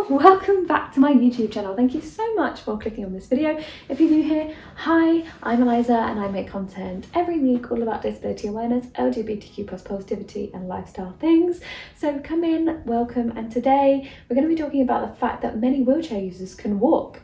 Hello, welcome back to my YouTube channel. Thank you so much for clicking on this video. If you're new here, hi, I'm Eliza and I make content every week all about disability awareness, LGBTQ+ positivity and lifestyle things. So come in, welcome, and today we're going to be talking about the fact that many wheelchair users can walk.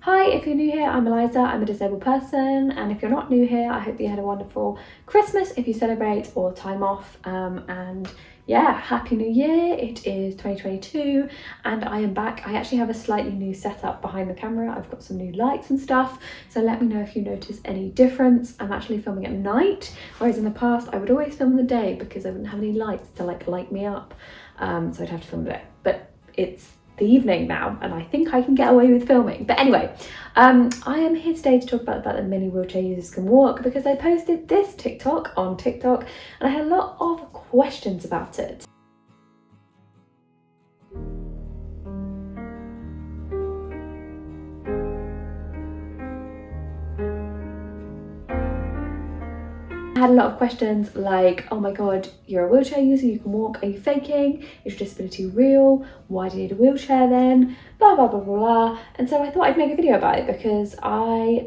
Hi, if you're new here, I'm Eliza, I'm a disabled person, and if you're not new here, I hope you had a wonderful Christmas if you celebrate, or time off, and yeah, Happy New Year. It is 2022 and I am back. I actually have a slightly new setup behind the camera. I've got some new lights and stuff, so let me know if you notice any difference. I'm actually filming at night, whereas in the past I would always film in the day because I wouldn't have any lights to light me up, so I'd have to film it. But it's the evening now and I think I can get away with filming. But anyway, I am here today to talk about the fact that many wheelchair users can walk because I posted this TikTok on TikTok and I had a lot of questions about it. I had a lot of questions like, oh my god, you're a wheelchair user, you can walk, are you faking? Is your disability real? Why do you need a wheelchair then? Blah blah blah blah blah. And so I thought I'd make a video about it because I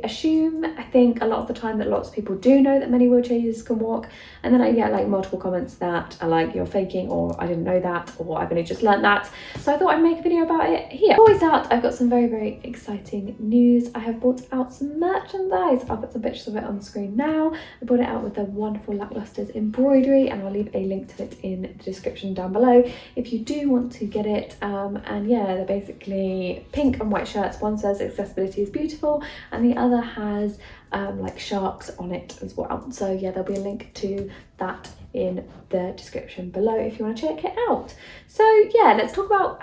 think a lot of the time that lots of people do know that many wheelchair users can walk, and then I get like multiple comments that are like, you're faking, or I didn't know that, or I've only just learnt that. So I thought I'd make a video about it here. Before we start, I've got some very exciting news. I have brought out some merchandise. I'll put some pictures of it on the screen now. I brought it out with the wonderful Lackluster's embroidery and I'll leave a link to it in the description down below if you do want to get it. And yeah, they're basically pink and white shirts. One says accessibility is beautiful and the other has like sharks on it as well. So yeah, there'll be a link to that in the description below if you want to check it out. So yeah, let's talk about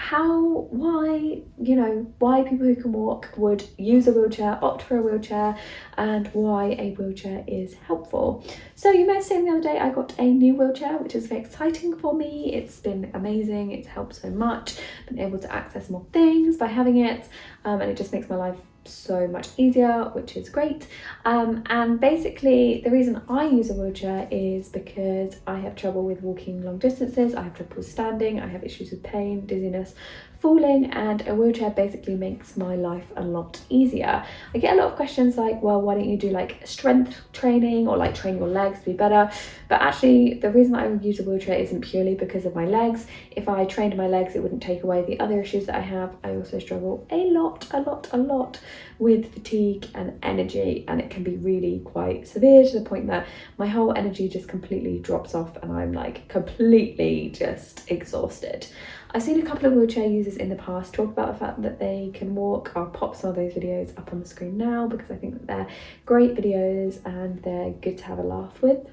why people who can walk would use a wheelchair, opt for a wheelchair, and why a wheelchair is helpful. So you may have seen the other day I got a new wheelchair, which is very exciting for me. It's been amazing, it's helped so much, been able to access more things by having it, and it just makes my life so much easier, which is great. And basically the reason I use a wheelchair is because I have trouble with walking long distances, I have trouble standing, I have issues with pain, dizziness, falling, and a wheelchair basically makes my life a lot easier. I get a lot of questions like, well, why don't you do like strength training or like train your legs to be better? But actually the reason I would use a wheelchair isn't purely because of my legs. If I trained my legs, it wouldn't take away the other issues that I have. I also struggle a lot with fatigue and energy, and it can be really quite severe to the point that my whole energy just completely drops off and I'm like completely just exhausted. I've seen a couple of wheelchair users in the past talk about the fact that they can walk. I'll pop some of those videos up on the screen now because I think that they're great videos and they're good to have a laugh with.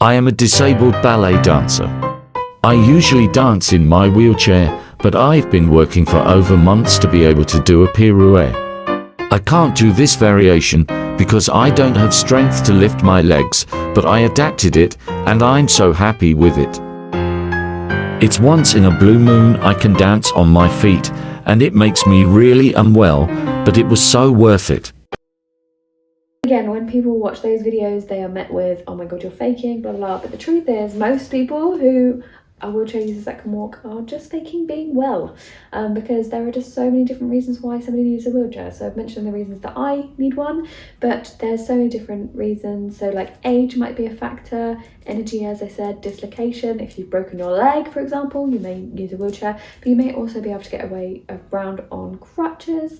I am a disabled ballet dancer. I usually dance in my wheelchair, but I've been working for over months to be able to do a pirouette. I can't do this variation because I don't have strength to lift my legs, but I adapted it and I'm so happy with it. It's once in a blue moon I can dance on my feet and it makes me really unwell, but it was so worth it. Again, when people watch those videos, they are met with, oh my god, you're faking, blah blah, but the truth is most people who are wheelchair users that can walk are just faking being well, because there are just so many different reasons why somebody needs a wheelchair. So I've mentioned the reasons that I need one, but there's so many different reasons. So like age might be a factor, energy, as I said, dislocation. If you've broken your leg, for example, you may use a wheelchair, but you may also be able to get around on crutches.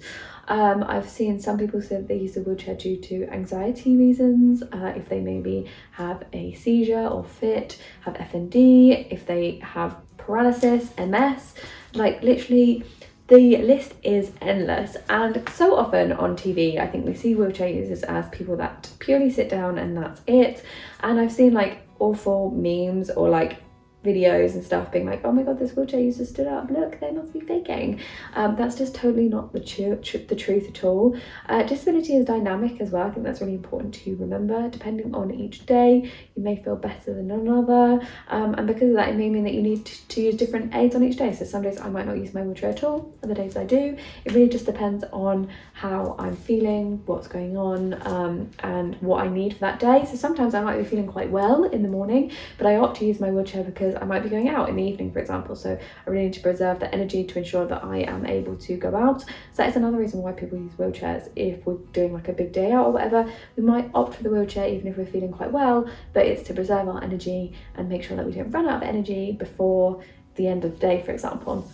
I've seen some people say that they use a wheelchair due to anxiety reasons, if they maybe have a seizure or fit, have FND, if they have paralysis, MS, like literally the list is endless. And so often on TV, I think we see wheelchair users as people that purely sit down and that's it. And I've seen like awful memes or like videos and stuff being like, oh my god, this wheelchair user stood up, look, they must be faking. That's just totally not the truth at all. Disability is dynamic as well. I think that's really important to remember. Depending on each day, you may feel better than another, and because of that, it may mean that you need to use different aids on each day. So some days I might not use my wheelchair at all, other days I do. It really just depends on how I'm feeling, what's going on, and what I need for that day. So sometimes I might be feeling quite well in the morning, but I opt to use my wheelchair because I might be going out in the evening, for example. So I really need to preserve the energy to ensure that I am able to go out. So that is another reason why people use wheelchairs. If we're doing like a big day out or whatever, we might opt for the wheelchair even if we're feeling quite well, but it's to preserve our energy and make sure that we don't run out of energy before the end of the day, for example.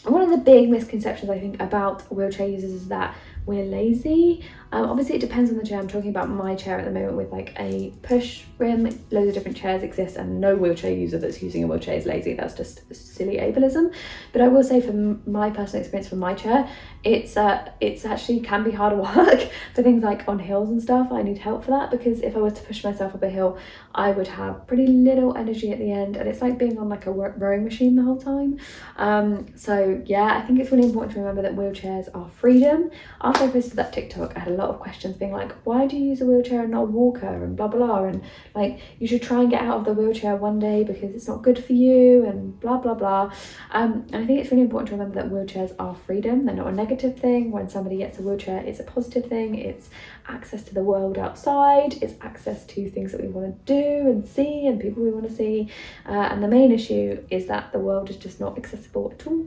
And one of the big misconceptions I think about wheelchair users is that we're lazy. Obviously it depends on the chair. I'm talking about my chair at the moment with like a push rim. Loads of different chairs exist and no wheelchair user that's using a wheelchair is lazy. That's just silly ableism. But I will say from my personal experience from my chair, it's actually can be harder work for things like on hills and stuff. I need help for that because if I was to push myself up a hill, I would have pretty little energy at the end, and it's like being on like a rowing machine the whole time. So yeah, I think it's really important to remember that wheelchairs are freedom. After I posted that TikTok, I had a lot of questions being like, why do you use a wheelchair and not a walker, and blah blah, and like you should try and get out of the wheelchair one day because it's not good for you, and blah blah blah. And I think it's really important to remember that wheelchairs are freedom. They're not a negative thing. When somebody gets a wheelchair, it's a positive thing. It's access to the world outside, it's access to things that we want to do and see and people we want to see, and the main issue is that the world is just not accessible at all.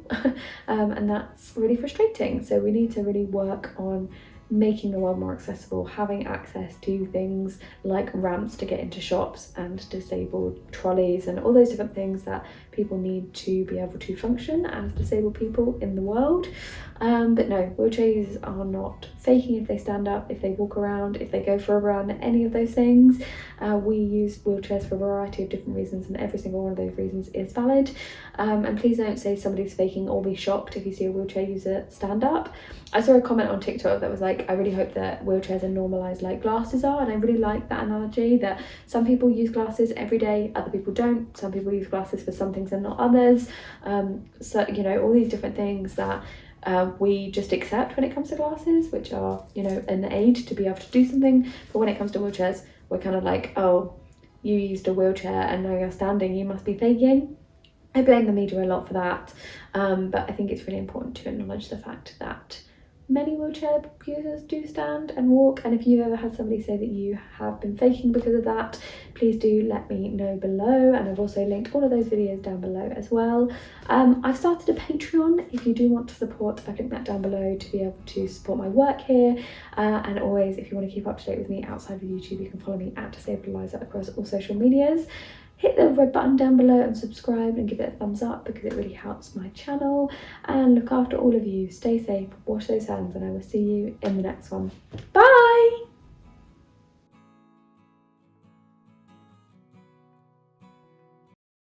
And that's really frustrating. So we need to really work on making the world more accessible, having access to things like ramps to get into shops and disabled trolleys and all those different things that people need to be able to function as disabled people in the world. But no, wheelchair users are not faking if they stand up, if they walk around, if they go for a run, any of those things. We use wheelchairs for a variety of different reasons, and every single one of those reasons is valid. And please don't say somebody's faking or be shocked if you see a wheelchair user stand up. I saw a comment on TikTok that was like, I really hope that wheelchairs are normalised like glasses are, and I really like that analogy, that some people use glasses every day, other people don't. Some people use glasses for some things and not others. So, you know, all these different things that we just accept when it comes to glasses, which are, you know, an aid to be able to do something. But when it comes to wheelchairs, we're kind of like, oh, you used a wheelchair and now you're standing, you must be faking. I blame the media a lot for that, but I think it's really important to acknowledge the fact that many wheelchair users do stand and walk, and if you've ever had somebody say that you have been faking because of that, please do let me know below, and I've also linked all of those videos down below as well. I've started a Patreon if you do want to support. I've linked that down below to be able to support my work here, and always, if you want to keep up to date with me outside of YouTube, you can follow me at Disabled Eliza across all social medias. Hit the red button down below and subscribe and give it a thumbs up because it really helps my channel. And look after all of you. Stay safe, wash those hands, and I will see you in the next one. Bye!